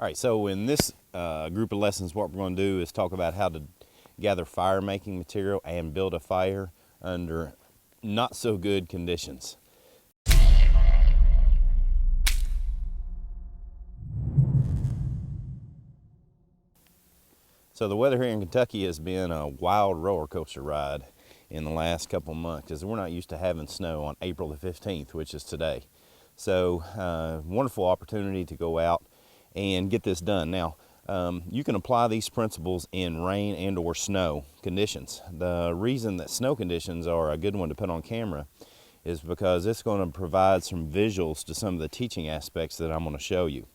All right, so in this group of lessons, what we're going to do is talk about how to gather fire making material and build a fire under not so good conditions. So the weather here in Kentucky has been a wild roller coaster ride in the last couple of months, because we're not used to having snow on April the 15th, which is today. So wonderful opportunity to go out and get this done. Now, you can apply these principles in rain and or snow conditions. The reason that snow conditions are a good one to put on camera is because it's going to provide some visuals to some of the teaching aspects that I'm going to show you.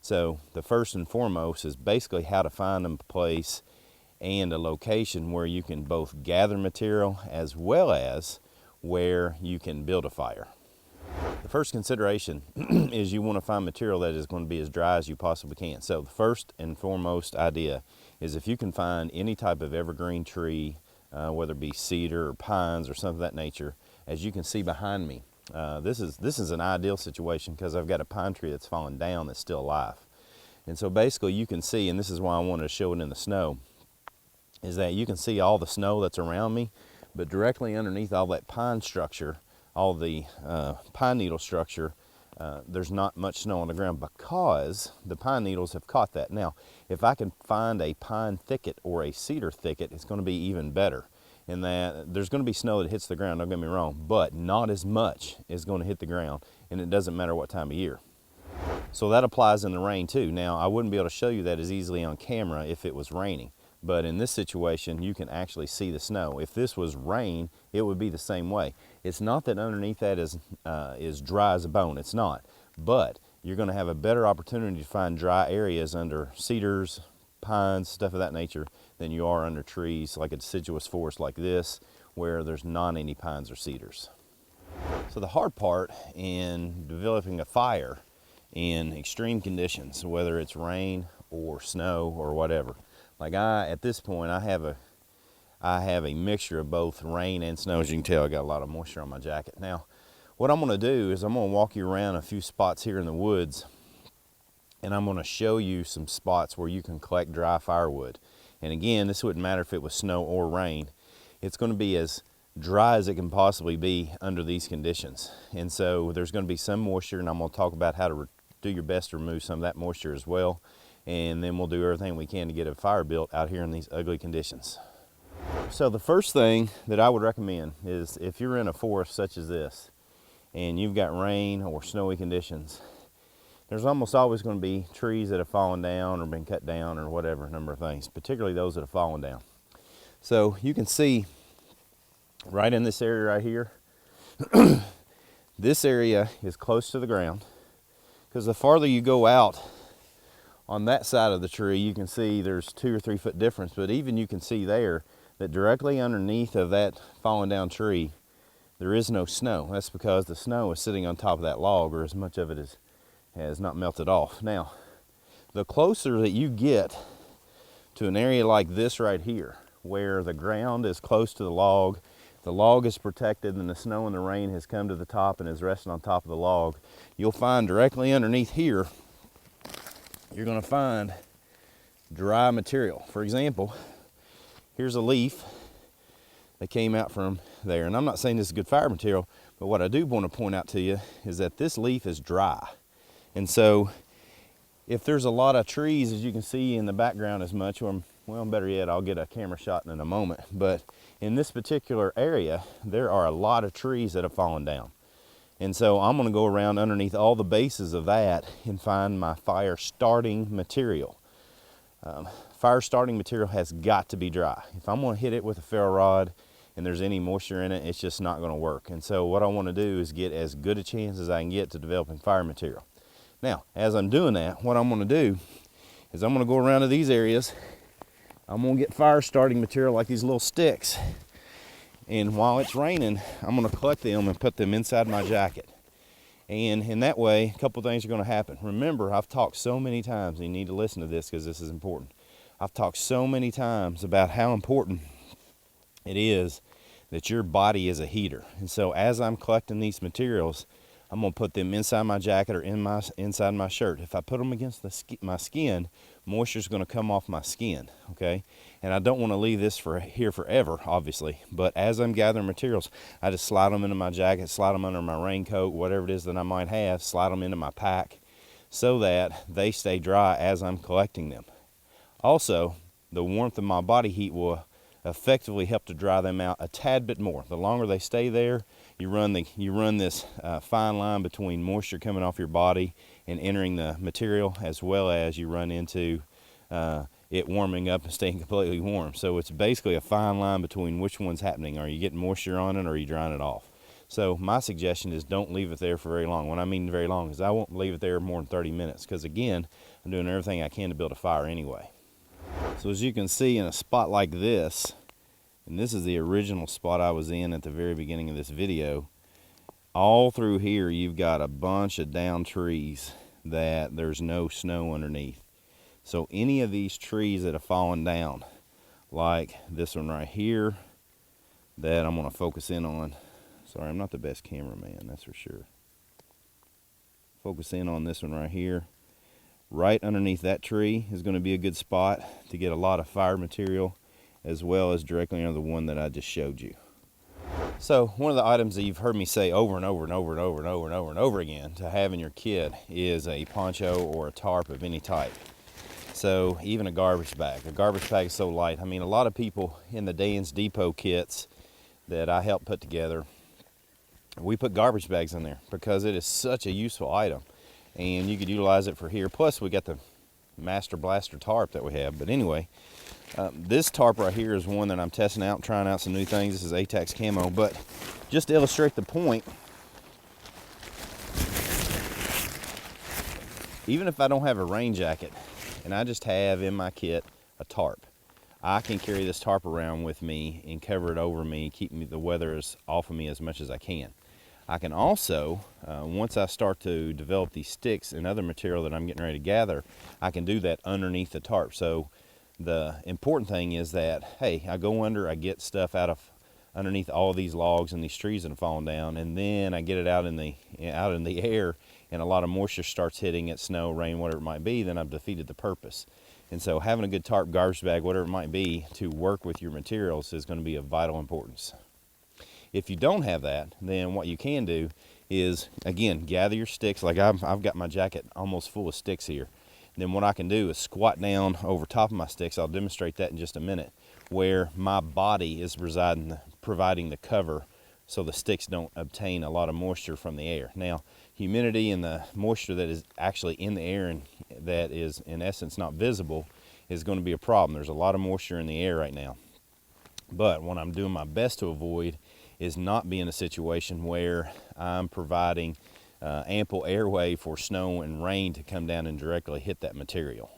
So the first and foremost is basically how to find a place and a location where you can both gather material as well as where you can build a fire. The first consideration is you want to find material that is going to be as dry as you possibly can. So the first and foremost idea is if you can find any type of evergreen tree, whether it be cedar or pines or something of that nature. As you can see behind me, this is an ideal situation because I've got a pine tree that's fallen down that's still alive. And so basically you can see, and this is why I wanted to show it in the snow, is that you can see all the snow that's around me, but directly underneath all that pine structure, all the pine needle structure, there's not much snow on the ground because the pine needles have caught that. Now, if I can find a pine thicket or a cedar thicket, it's going to be even better in that there's going to be snow that hits the ground, don't get me wrong, but not as much is going to hit the ground, and it doesn't matter what time of year. So that applies in the rain too. Now, I wouldn't be able to show you that as easily on camera if it was raining. But in this situation, you can actually see the snow. If this was rain, it would be the same way. It's not that underneath that is dry as a bone. It's not. But you're going to have a better opportunity to find dry areas under cedars, pines, stuff of that nature, than you are under trees like a deciduous forest like this, where there's not any pines or cedars. So the hard part in developing a fire in extreme conditions, whether it's rain or snow or whatever, like at this point, I have a mixture of both rain and snow. As you can tell, I got a lot of moisture on my jacket. Now, what I'm going to do is I'm going to walk you around a few spots here in the woods, and I'm going to show you some spots where you can collect dry firewood. And again, this wouldn't matter if it was snow or rain. It's going to be as dry as it can possibly be under these conditions. And so there's going to be some moisture, and I'm going to talk about how to do your best to remove some of that moisture as well. And then we'll do everything we can to get a fire built out here in these ugly conditions. So the first thing that I would recommend is if you're in a forest such as this and you've got rain or snowy conditions, there's almost always going to be trees that have fallen down or been cut down or whatever number of things, particularly those that have fallen down. So you can see right in this area right here, this area is close to the ground, because the farther you go out on that side of the tree, you can see there's 2 or 3 foot difference, but even you can see there that directly underneath of that fallen down tree, there is no snow. That's because the snow is sitting on top of that log, or as much of it has not melted off. Now, the closer that you get to an area like this right here, where the ground is close to the log is protected, and the snow and the rain has come to the top and is resting on top of the log, you'll find directly underneath here, you're going to find dry material. For example, here's a leaf that came out from there. And I'm not saying this is good fire material, but what I do want to point out to you is that this leaf is dry. And so if there's a lot of trees, as you can see in the background as much, or well, better yet, I'll get a camera shot in a moment. But in this particular area, there are a lot of trees that have fallen down. And so I'm going to go around underneath all the bases of that and find my fire starting material. Fire starting material has got to be dry. If I'm going to hit it with a ferro rod and there's any moisture in it, it's just not going to work. And so what I want to do is get as good a chance as I can get to developing fire material. Now, as I'm doing that, what I'm going to do is I'm going to go around to these areas. I'm going to get fire starting material like these little sticks. And while it's raining, I'm going to collect them and put them inside my jacket. And in that way, a couple things are going to happen. Remember, I've talked so many times, and you need to listen to this because this is important. I've talked so many times about how important it is that your body is a heater. And so as I'm collecting these materials, I'm gonna put them inside my jacket or inside my shirt. If I put them against my skin, moisture's gonna come off my skin, okay? And I don't wanna leave this here forever, obviously, but as I'm gathering materials, I just slide them into my jacket, slide them under my raincoat, whatever it is that I might have, slide them into my pack so that they stay dry as I'm collecting them. Also, the warmth of my body heat will effectively help to dry them out a tad bit more. The longer they stay there, you run this fine line between moisture coming off your body and entering the material, as well as you run into it warming up and staying completely warm. So it's basically a fine line between which one's happening. Are you getting moisture on it or are you drying it off? So my suggestion is don't leave it there for very long. What I mean very long is I won't leave it there more than 30 minutes because, again, I'm doing everything I can to build a fire anyway. So as you can see, in a spot like this, and this is the original spot I was in at the very beginning of this video, all through here you've got a bunch of down trees that there's no snow underneath. So any of these trees that have fallen down, like this one right here that I'm going to focus in on. Sorry, I'm not the best cameraman, that's for sure. Focus in on this one right here. Right underneath that tree is going to be a good spot to get a lot of fire material, as well as directly under the one that I just showed you. So one of the items that you've heard me say over and over and over and over and over and over and over again to have in your kit is a poncho or a tarp of any type. So even a garbage bag. A garbage bag is so light. I mean, a lot of people in the Dan's Depot kits that I help put together, we put garbage bags in there because it is such a useful item. And you could utilize it for here. Plus, we got the Master Blaster tarp that we have. But anyway, this tarp right here is one that I'm testing out, trying out some new things. This is ATAX Camo. But just to illustrate the point, even if I don't have a rain jacket and I just have in my kit a tarp, I can carry this tarp around with me and cover it over me, keep the weather off of me as much as I can. I can also, once I start to develop these sticks and other material that I'm getting ready to gather, I can do that underneath the tarp. So the important thing is that, hey, I go under, I get stuff out of underneath all these logs and these trees that have fallen down, and then I get it out in the air, and a lot of moisture starts hitting it, snow, rain, whatever it might be, then I've defeated the purpose. And so having a good tarp, garbage bag, whatever it might be, to work with your materials is going to be of vital importance. If you don't have that, then what you can do is, again, gather your sticks. Like I've got my jacket almost full of sticks here. And then what I can do is squat down over top of my sticks. I'll demonstrate that in just a minute, where my body is providing the cover so the sticks don't obtain a lot of moisture from the air. Now, humidity and the moisture that is actually in the air and that is in essence not visible is going to be a problem. There's a lot of moisture in the air right now. But what I'm doing my best to avoid is not be in a situation where I'm providing ample airway for snow and rain to come down and directly hit that material.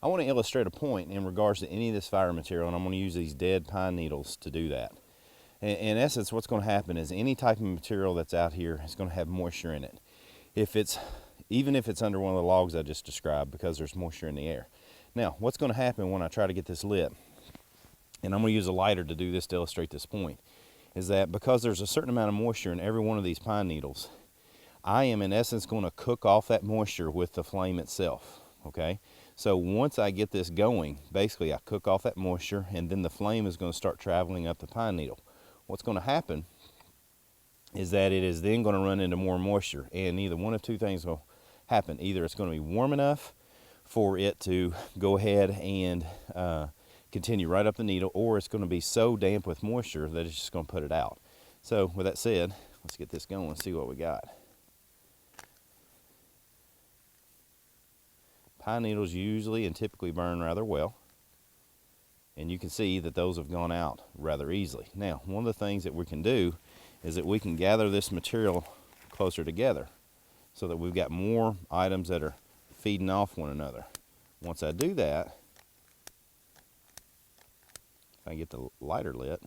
I want to illustrate a point in regards to any of this fire material, and I'm going to use these dead pine needles to do that. In essence, what's going to happen is any type of material that's out here is going to have moisture in it. Even if it's under one of the logs I just described, because there's moisture in the air. Now, what's going to happen when I try to get this lit, and I'm going to use a lighter to do this to illustrate this point, is that because there's a certain amount of moisture in every one of these pine needles, I am in essence going to cook off that moisture with the flame itself, okay? So once I get this going, basically I cook off that moisture, and then the flame is going to start traveling up the pine needle. What's going to happen is that it is then going to run into more moisture, and either one of two things will happen. Either it's going to be warm enough for it to go ahead and continue right up the needle, or it's going to be so damp with moisture that it's just going to put it out. So with that said, let's get this going and see what we got. Pine needles usually and typically burn rather well, and you can see that those have gone out rather easily. Now, one of the things that we can do is that we can gather this material closer together so that we've got more items that are feeding off one another. Once I do that, if I get the lighter lit,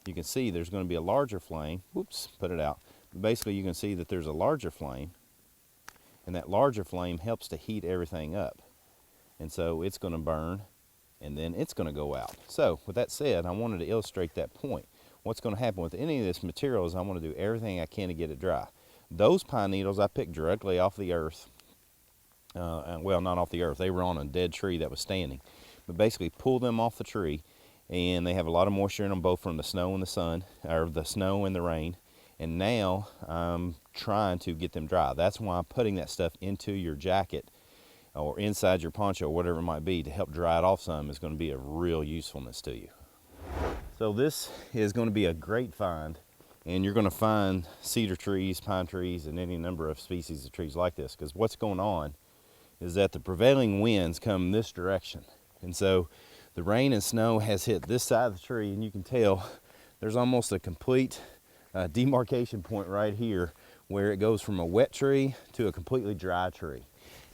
you can see there's going to be a larger flame. Whoops, put it out. Basically, you can see that there's a larger flame, and that larger flame helps to heat everything up. And so it's going to burn, and then it's going to go out. So with that said, I wanted to illustrate that point. what's going to happen with any of this material is I'm going to do everything I can to get it dry. Those pine needles I picked directly off the earth. Well, not off the earth. They were on a dead tree that was standing. But basically pull them off the tree, and they have a lot of moisture in them, both from the snow and the sun, or the snow and the rain. And now I'm trying to get them dry. That's why I'm putting that stuff into your jacket or inside your poncho, whatever it might be, to help dry it off some is going to be a real usefulness to you. So this is going to be a great find, and you're going to find cedar trees, pine trees, and any number of species of trees like this, because what's going on is that the prevailing winds come this direction. And so the rain and snow has hit this side of the tree, and you can tell there's almost a complete demarcation point right here where it goes from a wet tree to a completely dry tree.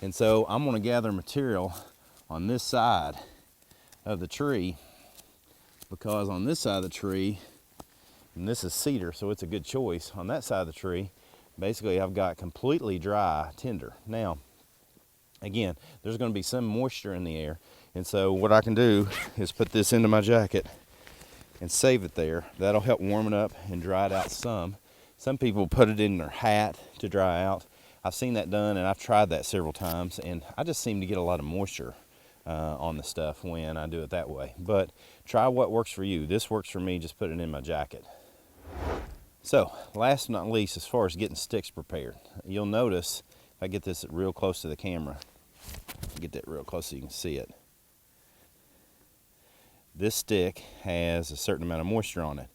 And so I'm going to gather material on this side of the tree, because on this side of the tree, and this is cedar, so it's a good choice, on that side of the tree, basically I've got completely dry tinder. Now, again, there's going to be some moisture in the air, and so what I can do is put this into my jacket and save it there. That'll help warm it up and dry it out some. Some people put it in their hat to dry out. I've seen that done, and I've tried that several times, and I just seem to get a lot of moisture on the stuff when I do it that way. But try what works for you. This works for me, just put it in my jacket. So, last but not least, as far as getting sticks prepared, you'll notice, if I get this real close to the camera, get that real close so you can see it. This stick has a certain amount of moisture on it.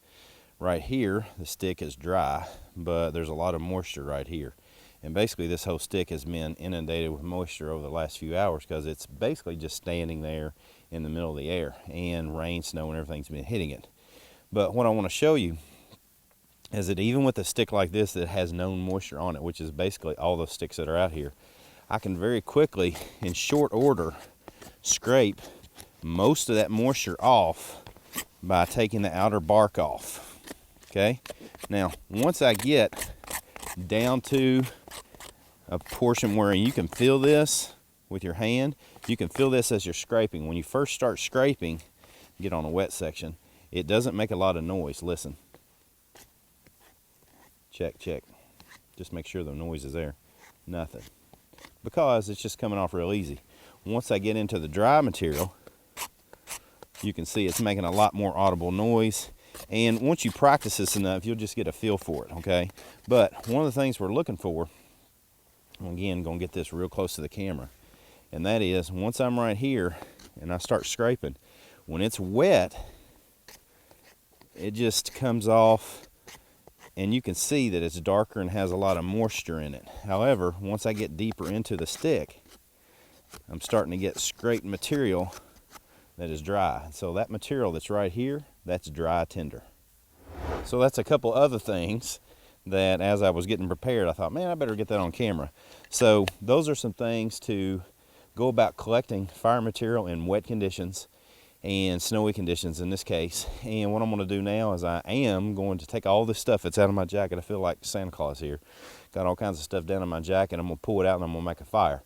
Right here, the stick is dry, but there's a lot of moisture right here. And basically this whole stick has been inundated with moisture over the last few hours, because it's basically just standing there in the middle of the air, and rain, snow, and everything's been hitting it. But what I want to show you is that even with a stick like this that has known moisture on it, which is basically all the sticks that are out here, I can very quickly, in short order, scrape most of that moisture off by taking the outer bark off. Okay, now once I get down to a portion where you can feel this with your hand, you can feel this as you're scraping. When you first start scraping, get on a wet section, it doesn't make a lot of noise. Listen. Check, check. Just make sure the noise is there. Nothing. Because it's just coming off real easy. Once I get into the dry material, you can see it's making a lot more audible noise. And once you practice this enough, you'll just get a feel for it, okay? But one of the things we're looking for, again, going to get this real close to the camera, and that is, once I'm right here and I start scraping, when it's wet, it just comes off, and you can see that it's darker and has a lot of moisture in it. However, once I get deeper into the stick, I'm starting to get scraped material that is dry. So that material that's right here, that's dry tinder. So that's a couple other things that, as I was getting prepared, I thought, man, I better get that on camera. So those are some things to go about collecting fire material in wet conditions and snowy conditions in this case. And what I'm going to do now is I am going to take all this stuff that's out of my jacket. I feel like Santa Claus here. Got all kinds of stuff down in my jacket. I'm going to pull it out and I'm going to make a fire.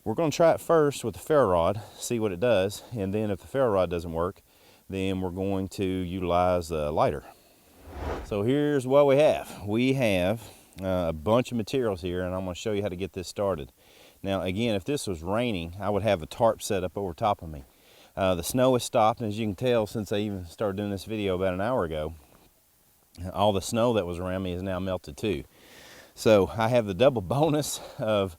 We're going to try it first with the ferro rod, see what it does, and then if the ferro rod doesn't work, then we're going to utilize a lighter. So here's what we have. We have a bunch of materials here, and I'm going to show you how to get this started. Now again, if this was raining, I would have a tarp set up over top of me. The snow has stopped, and as you can tell, since I even started doing this video about an hour ago, all the snow that was around me is now melted too. So I have the double bonus of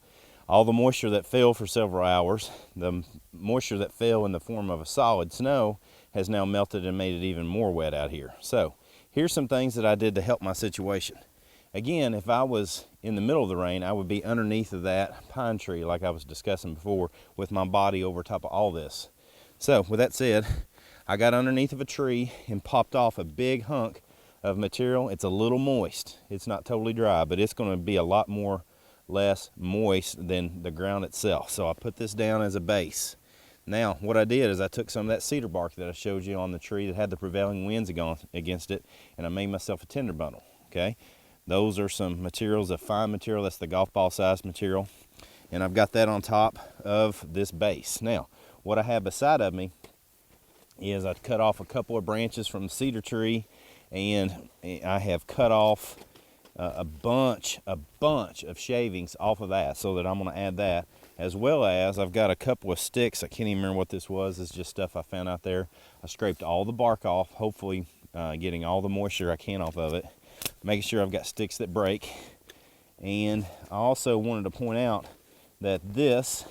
all the moisture that fell for several hours. The moisture that fell in the form of a solid snow has now melted and made it even more wet out here. So here's some things that I did to help my situation. Again, if I was in the middle of the rain, I would be underneath of that pine tree like I was discussing before, with my body over top of all this. So with that said, I got underneath of a tree and popped off a big hunk of material. It's a little moist. It's not totally dry, but it's going to be a lot more less moist than the ground itself. So I put this down as a base. Now what I did is I took some of that cedar bark that I showed you on the tree that had the prevailing winds against it, and I made myself a tinder bundle. Okay, those are some materials, a fine material, that's the golf ball size material, and I've got that on top of this base. Now what I have beside of me is I cut off a couple of branches from the cedar tree and I have cut off a bunch of shavings off of that, so that I'm going to add that, as well as I've got a couple of sticks. I can't even remember what this was. It's just stuff I found out there. I scraped all the bark off, hopefully getting all the moisture I can off of it, making sure I've got sticks that break. And I also wanted to point out that this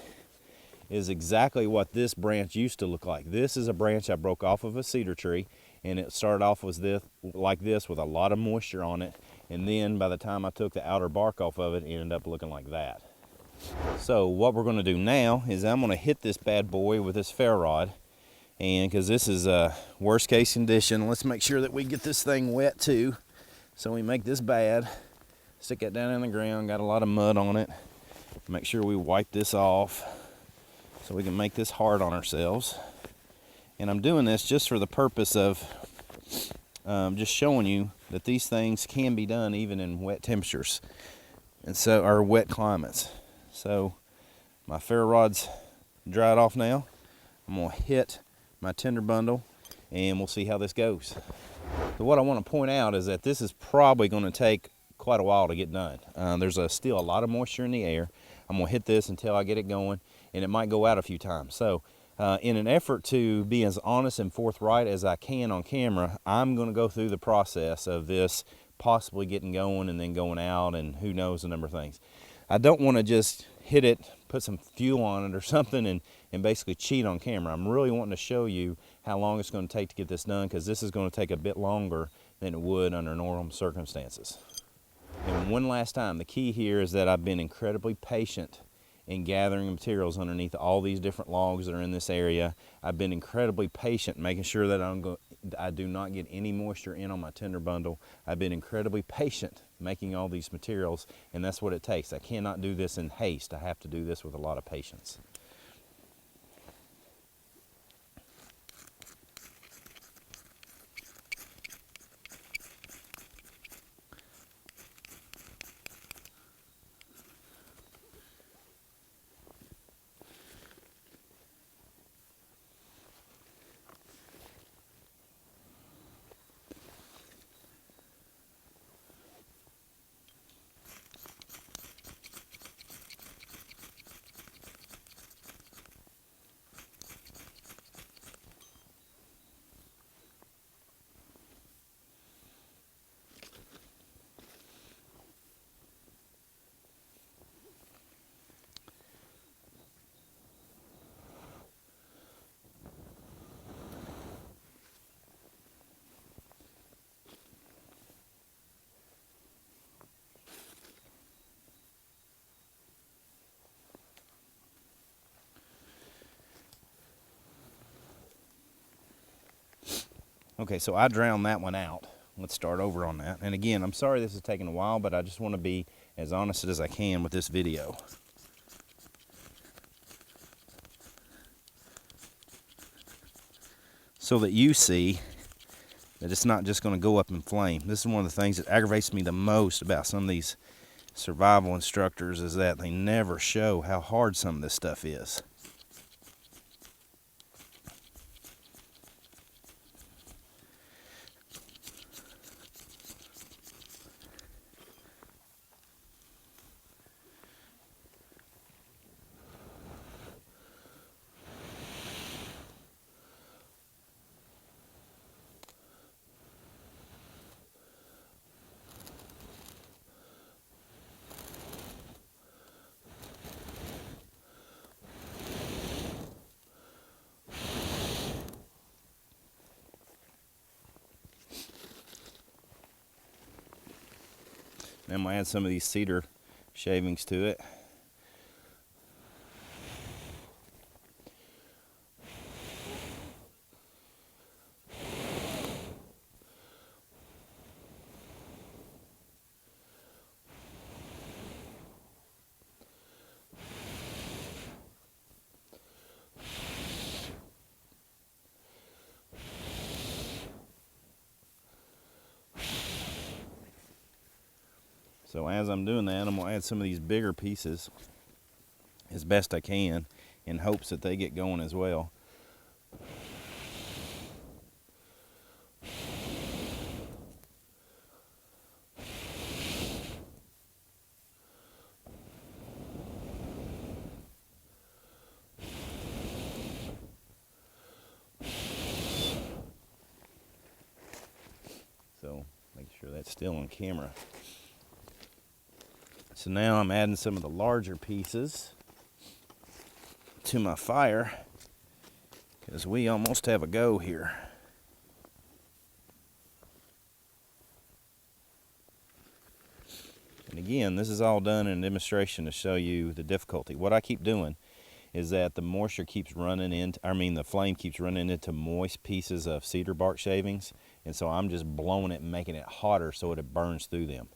is exactly what this branch used to look like. This is a branch I broke off of a cedar tree, and it started off with this, like this, with a lot of moisture on it. And then by the time I took the outer bark off of it, it ended up looking like that. So what we're going to do now is I'm going to hit this bad boy with this ferro rod, and because this is a worst case condition, let's make sure that we get this thing wet too. So we make this bad, stick it down in the ground, got a lot of mud on it. Make sure we wipe this off so we can make this hard on ourselves. And I'm doing this just for the purpose of just showing you that these things can be done even in wet temperatures, and so, or wet climates. So my ferro rod's dried off now. I'm gonna hit my tinder bundle and we'll see how this goes. So what I want to point out is that this is probably going to take quite a while to get done. There's still a lot of moisture in the air. I'm gonna hit this until I get it going, and it might go out a few times. So in an effort to be as honest and forthright as I can on camera, I'm going to go through the process of this possibly getting going and then going out, and who knows, a number of things. I don't want to just hit it, put some fuel on it or something, and basically cheat on camera. I'm really wanting to show you how long it's going to take to get this done, because this is going to take a bit longer than it would under normal circumstances. And one last time, the key here is that I've been incredibly patient in gathering materials underneath all these different logs that are in this area. I've been incredibly patient making sure that I do not get any moisture in on my tinder bundle. I've been incredibly patient making all these materials, and that's what it takes. I cannot do this in haste. I have to do this with a lot of patience. Okay, so I drowned that one out. Let's start over on that. And again, I'm sorry this is taking a while, but I just want to be as honest as I can with this video. So that you see that it's not just going to go up in flame. This is one of the things that aggravates me the most about some of these survival instructors, is that they never show how hard some of this stuff is. Now I'm going to add some of these cedar shavings to it. So as I'm doing that, I'm going to add some of these bigger pieces as best I can, in hopes that they get going as well. it's still on camera. So now I'm adding some of the larger pieces to my fire because we almost have a go here. And again, this is all done in a demonstration to show you the difficulty. What I keep doing is that the moisture keeps running into, the flame keeps running into moist pieces of cedar bark shavings. And so I'm just blowing it and making it hotter so it burns through them.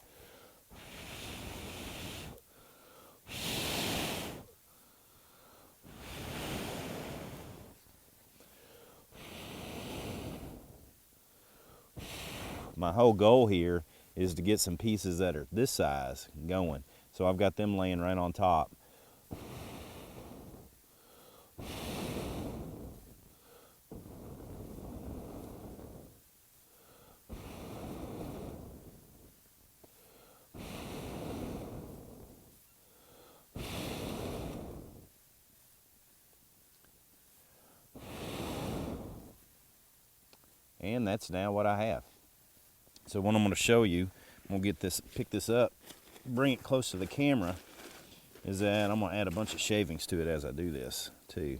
My whole goal here is to get some pieces that are this size going. So I've got them laying right on top. And that's now what I have. So what I'm going to show you, I'm going to pick this up, bring it close to the camera, is that I'm going to add a bunch of shavings to it as I do this too.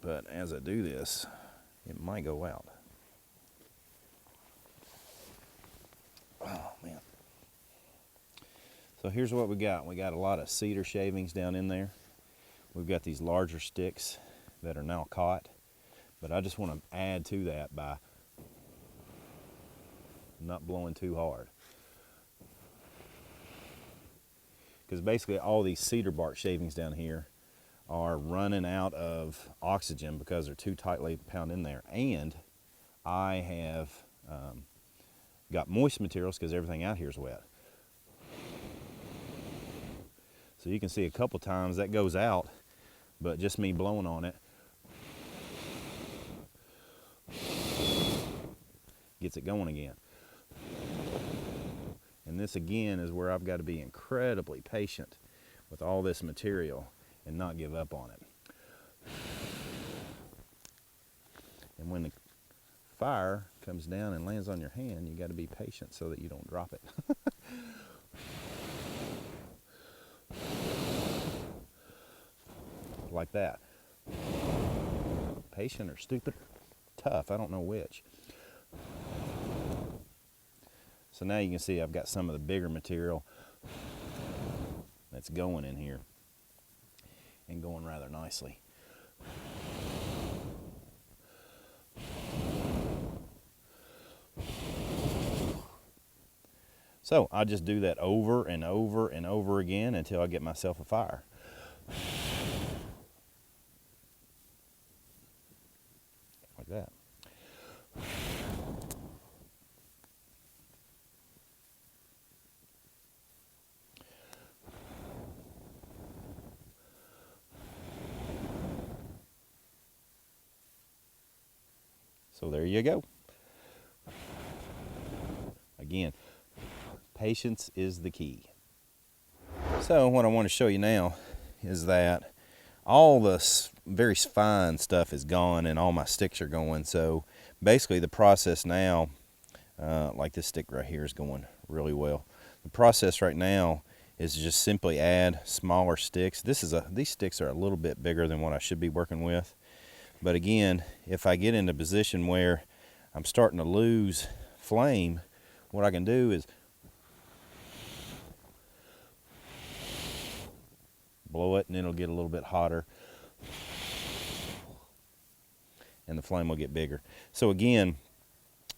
But as I do this, it might go out. Oh man. So here's what we got. We got a lot of cedar shavings down in there. We've got these larger sticks that are now caught. But I just want to add to that by not blowing too hard. Because basically all these cedar bark shavings down here are running out of oxygen because they're too tightly bound in there. And I have got moist materials because everything out here is wet. So you can see a couple times that goes out, but just me blowing on it gets it going again. And this again is where I've got to be incredibly patient with all this material and not give up on it. And when the fire comes down and lands on your hand, you got to be patient so that you don't drop it. Like that. Patient or stupid, tough, I don't know which. So now you can see I've got some of the bigger material that's going in here and going rather nicely. So I just do that over and over and over again until I get myself a fire. Like that. So there you go. Again, patience is the key. So what I want to show you now is that all the very fine stuff is gone and all my sticks are going. So basically the process now, like this stick right here is going really well. The process right now is to just simply add smaller sticks. These sticks are a little bit bigger than what I should be working with. But again, if I get in a position where I'm starting to lose flame, what I can do is blow it and it'll get a little bit hotter and the flame will get bigger. So again,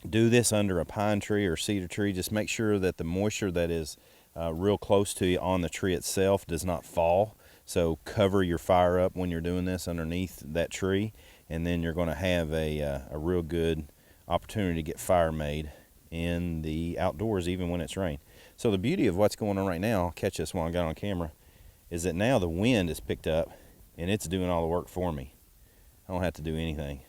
do this under a pine tree or cedar tree. Just make sure that the moisture that is real close to you on the tree itself does not fall. So cover your fire up when you're doing this underneath that tree, and then you're going to have a real good opportunity to get fire made in the outdoors even when it's rain. So the beauty of what's going on right now, I'll catch this while I got on camera, is that now the wind is picked up and it's doing all the work for me. I don't have to do anything.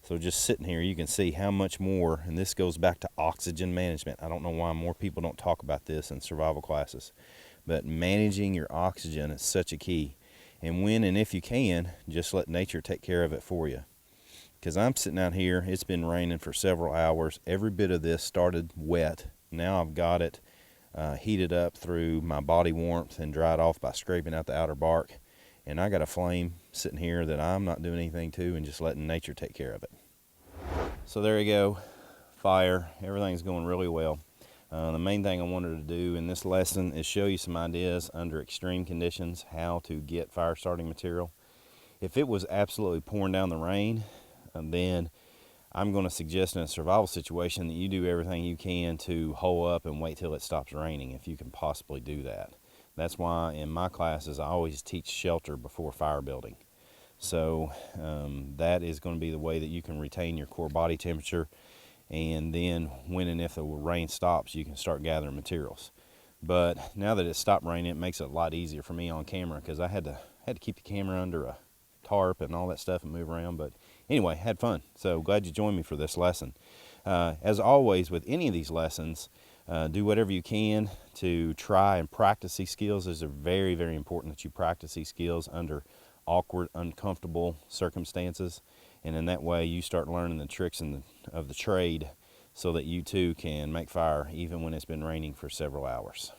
So just sitting here, you can see how much more, and this goes back to oxygen management. I don't know why more people don't talk about this in survival classes, but managing your oxygen is such a key. And when and if you can, just let nature take care of it for you. because I'm sitting out here. It's been raining for several hours. Every bit of this started wet. Now I've got it heated up through my body warmth and dried off by scraping out the outer bark. And I got a flame sitting here that I'm not doing anything to and just letting nature take care of it. So there you go, fire. Everything's going really well. The main thing I wanted to do in this lesson is show you some ideas under extreme conditions, how to get fire starting material. If it was absolutely pouring down the rain, then I'm going to suggest in a survival situation that you do everything you can to hole up and wait till it stops raining if you can possibly do that. That's why in my classes I always teach shelter before fire building. So that is going to be the way that you can retain your core body temperature, and then when and if the rain stops, you can start gathering materials. But now that it stopped raining, it makes it a lot easier for me on camera, because I had to keep the camera under a tarp and all that stuff and move around. But anyway, had fun. So glad you joined me for this lesson. As always with any of these lessons, do whatever you can to try and practice these skills. It's very, very important that you practice these skills under awkward, uncomfortable circumstances, and in that way you start learning the tricks of the trade, so that you too can make fire even when it's been raining for several hours.